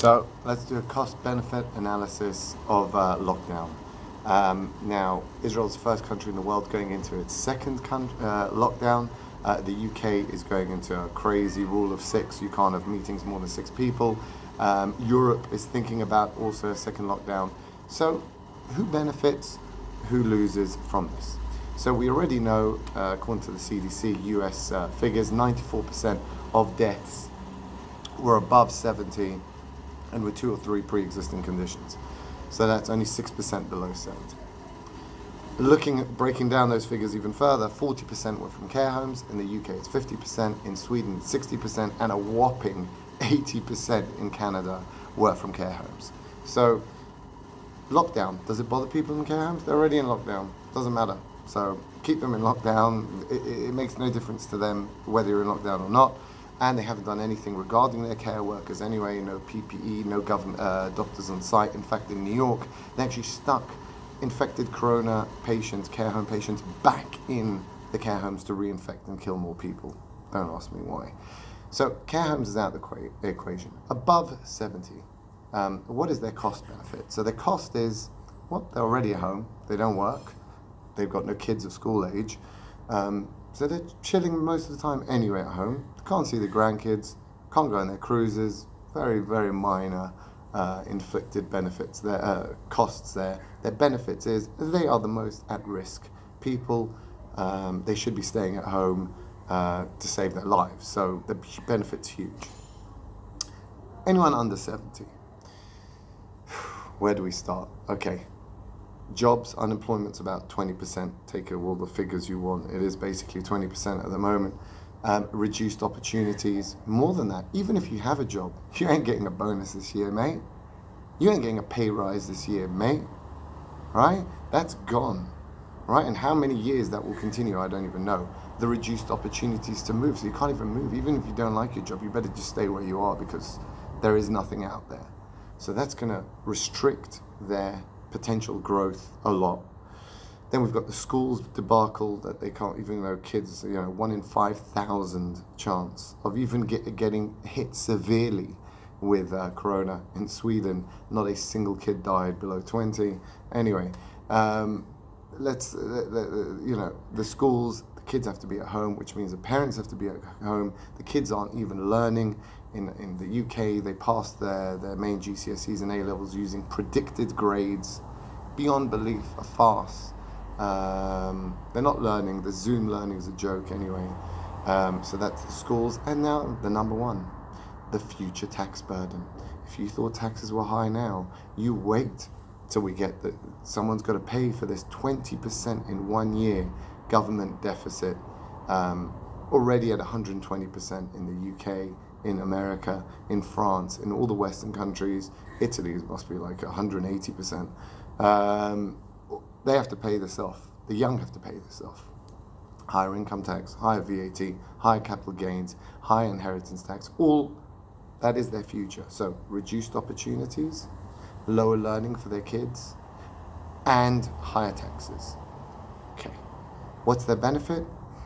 So let's do a cost-benefit analysis of lockdown. Now, Israel's the first country in the world going into its second lockdown. The UK is going into a crazy rule of 6. You can't have meetings more than 6 people. Europe is thinking about also a second lockdown. So who benefits, who loses from this? So we already know, according to the CDC, US figures, 94% of deaths were above 70 and with 2 or 3 pre-existing conditions. So that's only 6% below 70. Looking at breaking down those figures even further, 40% were from care homes. In the UK, it's 50%. In Sweden, it's 60%. And a whopping 80% in Canada were from care homes. So lockdown, does it bother people in care homes? They're already in lockdown. Doesn't matter. So keep them in lockdown. It makes no difference to them whether you're in lockdown or not. And they haven't done anything regarding their care workers anyway. No PPE, no government doctors on site. In fact, in New York, they actually stuck infected corona patients, care home patients, back in the care homes to reinfect and kill more people. Don't ask me why. So care homes is out of the equation. Above 70, what is their cost benefit? So their cost is, well, they're already at home. They don't work. They've got no kids of school age. So they're chilling most of the time anyway at home. Can't see the grandkids, can't go on their cruises. Very, very minor inflicted benefits there, costs there. Their benefits is they are the most at risk people. They should be staying at home to save their lives. So the benefit's huge. Anyone under 70, where do we start? Okay. Jobs, unemployment's about 20%. Take all the figures you want. It is basically 20% at the moment. Reduced opportunities, more than that. Even if you have a job, you ain't getting a bonus this year, mate. You ain't getting a pay rise this year, mate. Right? That's gone. Right? And how many years that will continue, I don't even know. The reduced opportunities to move, so you can't even move. Even if you don't like your job, you better just stay where you are because there is nothing out there. So that's going to restrict their potential growth a lot. Then we've got the schools debacle that they can't even, though kids, 1 in 5,000 chance of even getting hit severely with corona in Sweden. Not a single kid died below 20. Anyway, the schools, the kids have to be at home, which means the parents have to be at home. The kids aren't even learning. In the UK, they passed their main GCSEs and A-levels using predicted grades. Beyond belief, a farce. They're not learning. The Zoom learning is a joke anyway. So that's the schools. And now the number one, the future tax burden. If you thought taxes were high now, you wait till we get that someone's got to pay for this 20% in 1 year government deficit, already at 120% in the UK, in America, in France, in all the Western countries. Italy must be like 180%. They have to pay this off. The young have to pay this off. Higher income tax, higher VAT, higher capital gains, higher inheritance tax, all that is their future. So reduced opportunities, lower learning for their kids, and higher taxes. Okay, what's their benefit?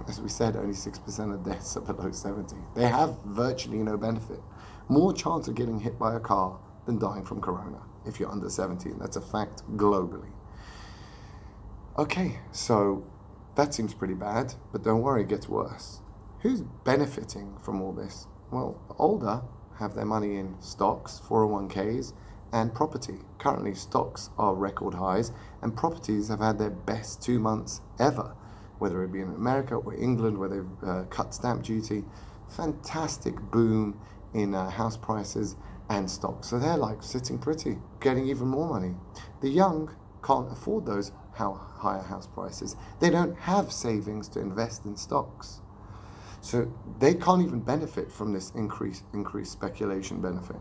As we said, only 6% of deaths are below 70. They have virtually no benefit. More chance of getting hit by a car than dying from corona if you're under 70, and that's a fact globally. Okay, so that seems pretty bad, but don't worry, it gets worse. Who's benefiting from all this? Well, the older have their money in stocks, 401ks, and property. Currently, stocks are record highs, and properties have had their best 2 months ever, whether it be in America or England, where they've cut stamp duty. Fantastic boom in house prices and stocks. So they're like sitting pretty, getting even more money. The young can't afford those higher house prices. They don't have savings to invest in stocks. So they can't even benefit from this increased speculation benefit.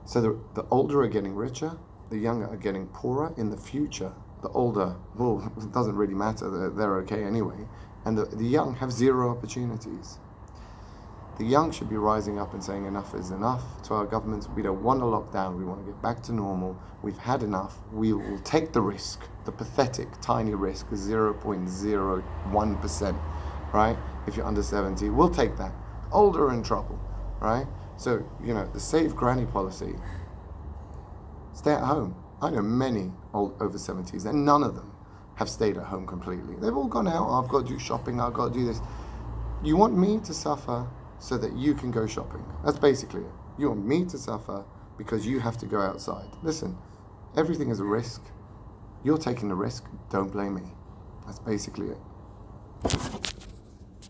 So the older are getting richer, the younger are getting poorer. In the future, the older, well, it doesn't really matter, they're okay anyway. And the young have zero opportunities. The young should be rising up and saying enough is enough to our governments. We don't want to lock down. We want to get back to normal. We've had enough. We will take the risk, the pathetic, tiny risk, 0.01%, right? If you're under 70, we'll take that. Older are in trouble, right? So, the save granny policy, stay at home. I know many old over 70s, and none of them have stayed at home completely. They've all gone out. I've got to do shopping. I've got to do this. You want me to suffer so that you can go shopping. That's basically it. You want me to suffer because you have to go outside. Listen, everything is a risk. You're taking the risk. Don't blame me. That's basically it.